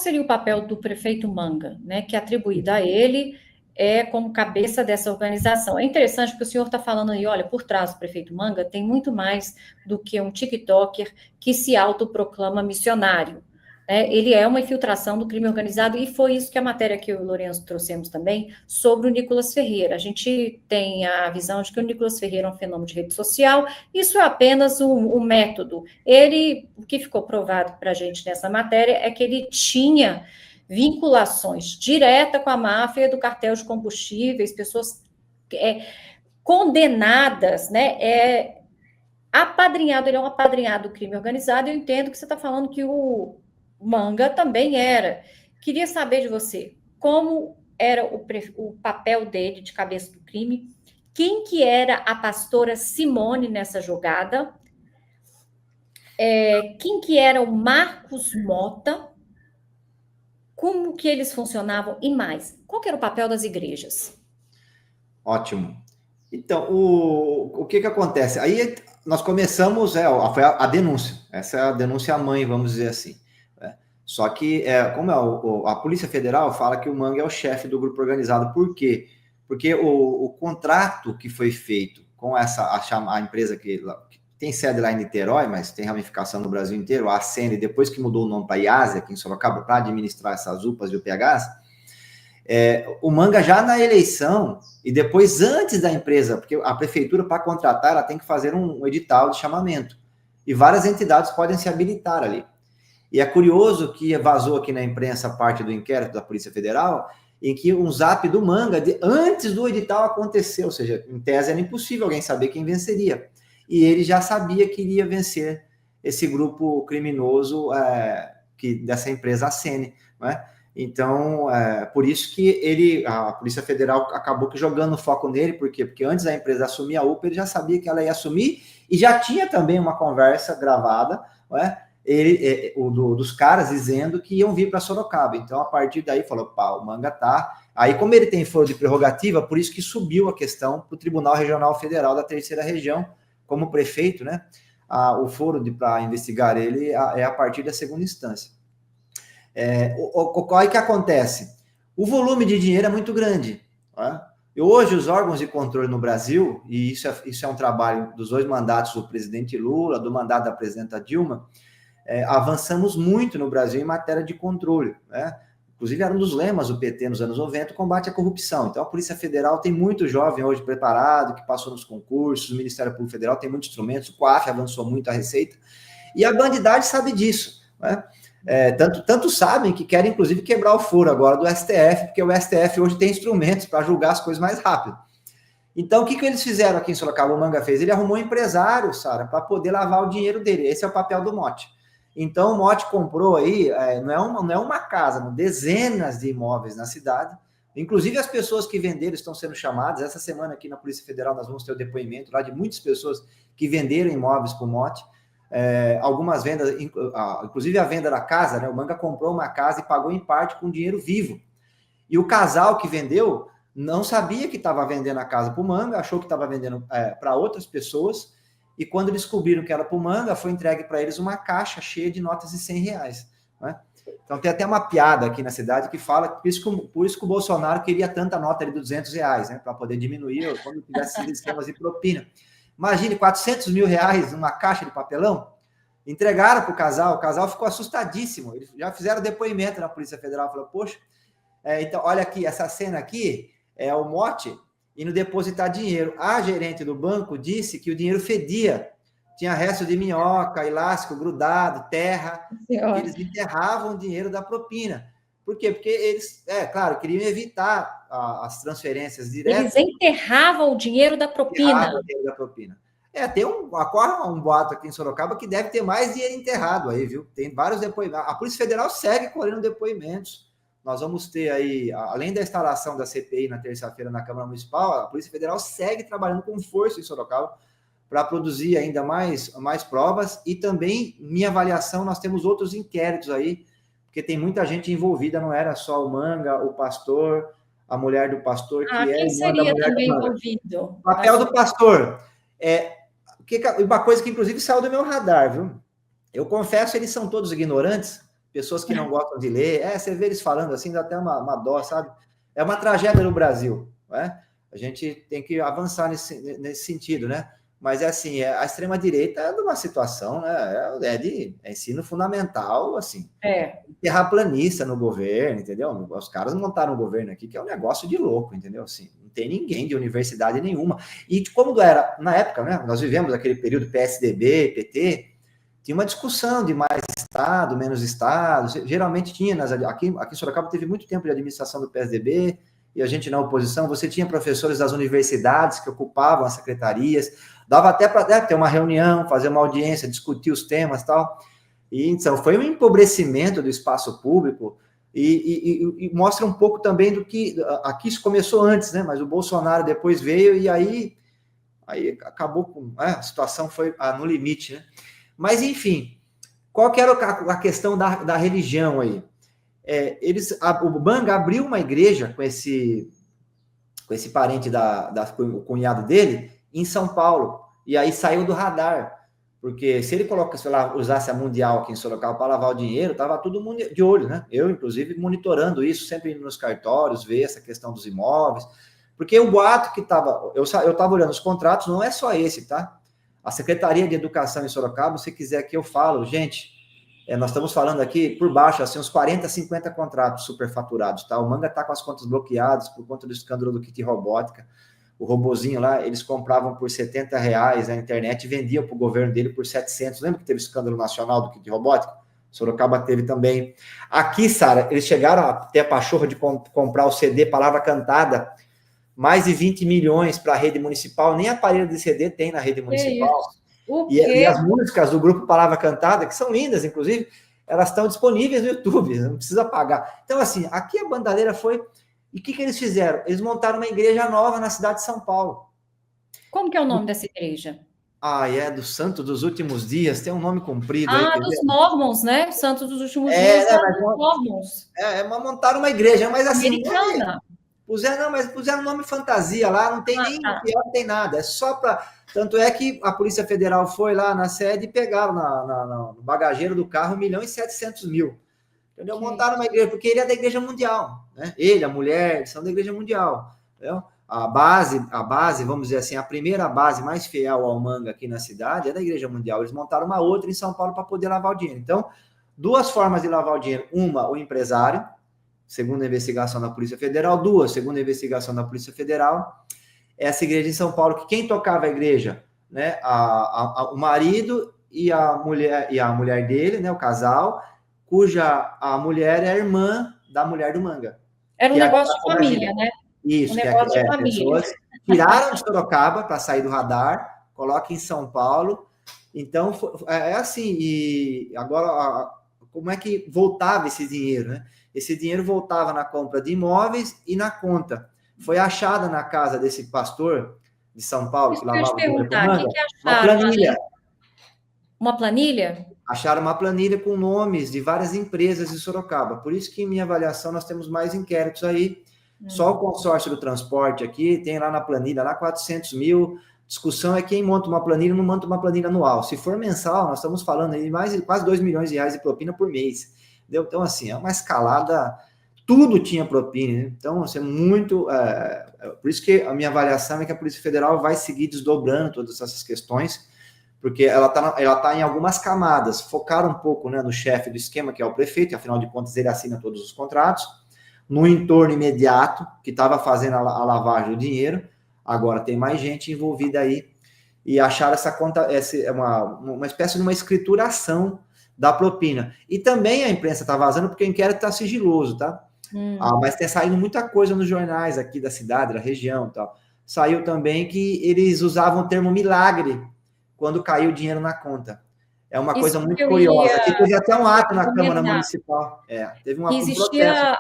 seria o papel do prefeito Manga, né, que é atribuído a ele como cabeça dessa organização? É interessante porque o senhor está falando aí, olha, por trás do prefeito Manga tem muito mais do que um TikToker que se autoproclama missionário. Ele é uma infiltração do crime organizado, e foi isso que a matéria que eu e o Lourenço trouxemos também sobre o Nicolas Ferreira. A gente tem a visão de que o Nicolas Ferreira é um fenômeno de rede social, isso é apenas um método. O que ficou provado para a gente nessa matéria é que ele tinha vinculações diretas com a máfia do cartel de combustíveis, pessoas condenadas, né? Apadrinhado, ele é um apadrinhado do crime organizado. Eu entendo que você está falando que o Manga também era. Queria saber de você, como era o papel dele de cabeça do crime, quem que era a pastora Simone nessa jogada, quem que era o Marcos Mota, como que eles funcionavam e mais, qual que era o papel das igrejas? Ótimo. Então, o que acontece? Aí nós começamos, foi a denúncia, essa é a denúncia mãe, vamos dizer assim. Né? Só que, como a Polícia Federal fala que o Manga é o chefe do grupo organizado, por quê? Porque o contrato que foi feito com a empresa que tem sede lá em Niterói, mas tem ramificação no Brasil inteiro, a ACN, depois que mudou o nome para IASA, aqui em Sorocaba, para administrar essas UPAs e UPHs, o Manga já na eleição, e depois antes da empresa, porque a prefeitura, para contratar, ela tem que fazer um edital de chamamento, e várias entidades podem se habilitar ali. E é curioso que vazou aqui na imprensa parte do inquérito da Polícia Federal, em que um zap do Manga, antes do edital acontecer, ou seja, em tese era impossível alguém saber quem venceria. E ele já sabia que iria vencer esse grupo criminoso dessa empresa ACN, não é? Então, por isso que a Polícia Federal acabou que jogando foco nele, por quê? Porque antes da empresa assumir a UPA, ele já sabia que ela ia assumir, e já tinha também uma conversa gravada, não é? Dos caras dizendo que iam vir para Sorocaba. Então, a partir daí, falou, o Manga tá. Aí, como ele tem foro de prerrogativa, por isso que subiu a questão para o Tribunal Regional Federal da Terceira Região, como prefeito, né? O foro para investigar ele é a partir da segunda instância. Aí que acontece? O volume de dinheiro é muito grande. Tá? E hoje, os órgãos de controle no Brasil, e isso é um trabalho dos 2 mandatos do presidente Lula, do mandato da presidenta Dilma, avançamos muito no Brasil em matéria de controle. Né? Inclusive, era um dos lemas do PT nos anos 90, o combate à corrupção. Então, a Polícia Federal tem muito jovem hoje preparado, que passou nos concursos, o Ministério Público Federal tem muitos instrumentos, o COAF avançou muito a receita, e a bandidagem sabe disso. Né? Tanto sabem que querem, inclusive, quebrar o foro agora do STF, porque o STF hoje tem instrumentos para julgar as coisas mais rápido. Então, o que eles fizeram aqui em Sorocaba? O Manga fez? Ele arrumou um empresário, Sara, para poder lavar o dinheiro dele. Esse é o papel do Mote. Então, o Mote comprou aí, não é uma casa, dezenas de imóveis na cidade. Inclusive, as pessoas que venderam estão sendo chamadas. Essa semana aqui na Polícia Federal nós vamos ter o depoimento lá de muitas pessoas que venderam imóveis para o Mote. Algumas vendas, inclusive a venda da casa, né? O Manga comprou uma casa e pagou em parte com dinheiro vivo. E o casal que vendeu não sabia que estava vendendo a casa para o Manga, achou que estava vendendo para outras pessoas, e quando descobriram que era para o Manga, foi entregue para eles uma caixa cheia de notas de R$100. Né? Então tem até uma piada aqui na cidade que fala que por isso que o Bolsonaro queria tanta nota ali de R$200, né? Para poder diminuir quando tivesse esquemas de propina. Imagine, R$400 mil numa caixa de papelão, entregaram para o casal ficou assustadíssimo, eles já fizeram depoimento na Polícia Federal, falou, poxa, então, olha aqui, essa cena aqui é o Mote indo depositar dinheiro. A gerente do banco disse que o dinheiro fedia, tinha resto de minhoca, elástico grudado, terra, e eles enterravam o dinheiro da propina. Por quê? Porque eles, claro, queriam evitar as transferências diretas. Eles enterravam o dinheiro da propina. Enterravam o dinheiro da propina. Ocorre um boato aqui em Sorocaba que deve ter mais dinheiro enterrado aí, viu? Tem vários depoimentos. A Polícia Federal segue colhendo depoimentos. Nós vamos ter aí, além da instalação da CPI na terça-feira na Câmara Municipal, a Polícia Federal segue trabalhando com força em Sorocaba para produzir ainda mais provas, e também, minha avaliação, nós temos outros inquéritos aí, porque tem muita gente envolvida, não era só o Manga, o pastor, a mulher do pastor, que quem seria também envolvido? O papel do pastor uma coisa que, inclusive, saiu do meu radar, viu? Eu confesso, eles são todos ignorantes, pessoas que não gostam de ler. Você vê eles falando assim, dá até uma dó, sabe? É uma tragédia no Brasil, não é? A gente tem que avançar nesse sentido, né? Mas é assim, a extrema-direita é de uma situação, né? De ensino fundamental, assim, terraplanista no governo, entendeu? Os caras montaram um governo aqui que é um negócio de louco, entendeu? Assim, não tem ninguém de universidade nenhuma. E como era, na época, né? Nós vivemos aquele período PSDB, PT, tinha uma discussão de mais Estado, menos Estado. Geralmente tinha, aqui em Sorocaba teve muito tempo de administração do PSDB, e a gente na oposição, você tinha professores das universidades que ocupavam as secretarias, dava até para ter uma reunião, fazer uma audiência, discutir os temas e tal. E, então, foi um empobrecimento do espaço público e mostra um pouco também do que... Aqui isso começou antes, né? Mas o Bolsonaro depois veio e aí acabou com... a situação foi no limite, né? Mas, enfim, qual que era a questão da religião aí? O Manga abriu uma igreja com esse parente o cunhado dele em São Paulo, e aí saiu do radar, porque se ele usasse a Mundial aqui em Sorocaba para lavar o dinheiro, estava todo mundo de olho, né? Eu, inclusive, monitorando isso, sempre indo nos cartórios, ver essa questão dos imóveis, porque o boato que estava... Eu estava olhando os contratos, não é só esse, tá? A Secretaria de Educação em Sorocaba, se quiser que eu falo, gente, nós estamos falando aqui por baixo, assim, uns 40, 50 contratos superfaturados, tá? O Manga está com as contas bloqueadas por conta do escândalo do kit robótica. O robozinho lá, eles compravam por R$70 na internet e vendiam para o governo dele por 700. Lembra que teve o escândalo nacional do kit robótica? Sorocaba teve também. Aqui, Sara, eles chegaram a ter a pachorra de comprar o CD Palavra Cantada, mais de 20 milhões para a rede municipal, nem aparelho de CD tem na rede municipal. E as músicas do grupo Palavra Cantada, que são lindas, inclusive, elas estão disponíveis no YouTube, não precisa pagar. Então, assim, aqui a bandalheira foi... E o que eles fizeram? Eles montaram uma igreja nova na cidade de São Paulo. Como que é o nome dessa igreja? Do Santo dos Últimos Dias, tem um nome comprido. Dos Mormons, né? Santos dos Últimos Dias, dos Mormons. Montaram uma igreja, mas assim... Americana. Puseram nome fantasia lá, não tem nem pior, não tem nada, é só para... Tanto é que a Polícia Federal foi lá na sede e pegaram no bagageiro do carro 1.700.000. Entendeu? Montaram uma igreja, porque ele é da Igreja Mundial, né? Ele, a mulher, eles são da Igreja Mundial. Entendeu? A base, vamos dizer assim, a primeira base mais fiel ao Manga aqui na cidade é da Igreja Mundial. Eles montaram uma outra em São Paulo para poder lavar o dinheiro. Então, duas formas de lavar o dinheiro. Uma, o empresário, segundo a investigação da Polícia Federal. Duas, segundo a investigação da Polícia Federal, essa igreja em São Paulo, que quem tocava a igreja, né, o marido e a mulher dele, né, o casal, cuja a mulher é a irmã da mulher do Manga. Era um negócio de família, né? Isso, pessoas tiraram de Sorocaba para sair do radar, colocam em São Paulo. Então, assim, e agora, como é que voltava esse dinheiro, né? Esse dinheiro voltava na compra de imóveis e na conta. Foi achada na casa desse pastor de São Paulo, que lavava o dinheiro com Manga, uma planilha. Uma planilha? Acharam uma planilha com nomes de várias empresas de Sorocaba. Por isso que, em minha avaliação, nós temos mais inquéritos aí. Só o consórcio do transporte aqui tem lá na planilha, lá 400 mil. Discussão é quem monta uma planilha, não monta uma planilha anual. Se for mensal, nós estamos falando aí de quase 2 milhões de reais de propina por mês. Entendeu? Então, assim, é uma escalada... Tudo tinha propina, né? Então, assim, muito... por isso que a minha avaliação é que a Polícia Federal vai seguir desdobrando todas essas questões, porque ela tá em algumas camadas. Focaram um pouco, né, no chefe do esquema, que é o prefeito, e, afinal de contas, ele assina todos os contratos, no entorno imediato, que estava fazendo a lavagem do dinheiro. Agora tem mais gente envolvida aí, e acharam essa conta, uma espécie de uma escrituração da propina. E também a imprensa está vazando, porque o inquérito está sigiloso, tá? Mas tem saído muita coisa nos jornais aqui da cidade, da região e tal. Saiu também que eles usavam o termo milagre quando caiu o dinheiro na conta. É uma coisa muito curiosa. Aqui teve até um ato na Câmara Municipal. Teve um existia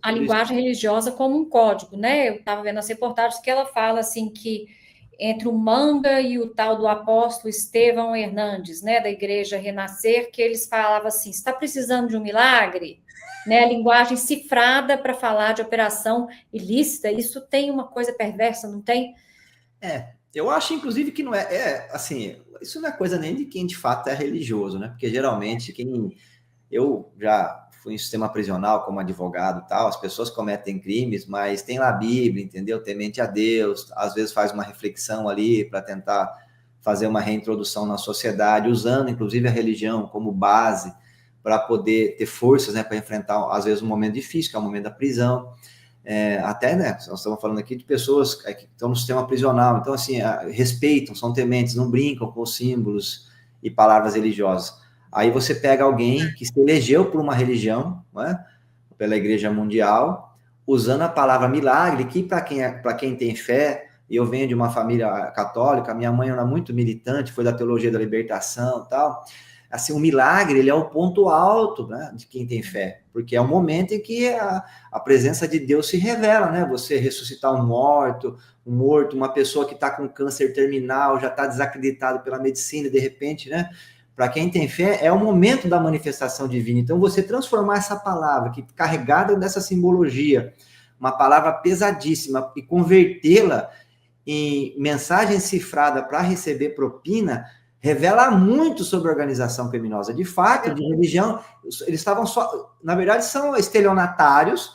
a linguagem religiosa como um código, né? Eu estava vendo as reportagens que ela fala assim que entre o Manga e o tal do apóstolo Estevão Hernandes, né, da Igreja Renascer, que eles falavam assim, está precisando de um milagre? Né, a linguagem cifrada para falar de operação ilícita, isso tem uma coisa perversa, não tem? Eu acho, inclusive, que não assim, isso não é coisa nem de quem de fato é religioso, né? Porque geralmente quem Eu já fui em sistema prisional como advogado e tal, as pessoas cometem crimes, mas tem lá a Bíblia, entendeu? Temente a Deus, às vezes faz uma reflexão ali para tentar fazer uma reintrodução na sociedade, usando inclusive a religião como base para poder ter forças, né, para enfrentar, às vezes, um momento difícil, que é o momento da prisão. Até, né, nós estamos falando aqui de pessoas que estão no sistema prisional, então, assim, respeitam, são tementes, não brincam com os símbolos e palavras religiosas. Aí você pega alguém que se elegeu por uma religião, né, pela Igreja Mundial, usando a palavra milagre, que para quem tem fé, e eu venho de uma família católica, minha mãe era muito militante, foi da teologia da libertação e tal. Assim, o milagre, ele é o ponto alto, né, de quem tem fé, porque é o momento em que a presença de Deus se revela, né? Você ressuscitar um morto, uma pessoa que está com câncer terminal, já está desacreditado pela medicina, de repente, né? Para quem tem fé, é o momento da manifestação divina. Então, você transformar essa palavra, que carregada dessa simbologia, uma palavra pesadíssima, e convertê-la em mensagem cifrada para receber propina, revela muito sobre a organização criminosa. De fato, de religião, eles estavam só... Na verdade, são estelionatários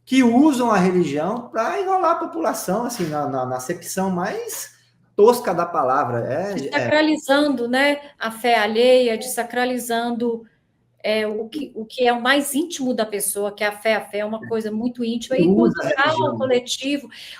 que usam a religião para enrolar a população, assim, na acepção mais tosca da palavra. Desacralizando, né, a fé alheia, desacralizando o que é o mais íntimo da pessoa, que é a fé. A fé é uma coisa muito íntima, e usa quando a fala ao religião. coletivo,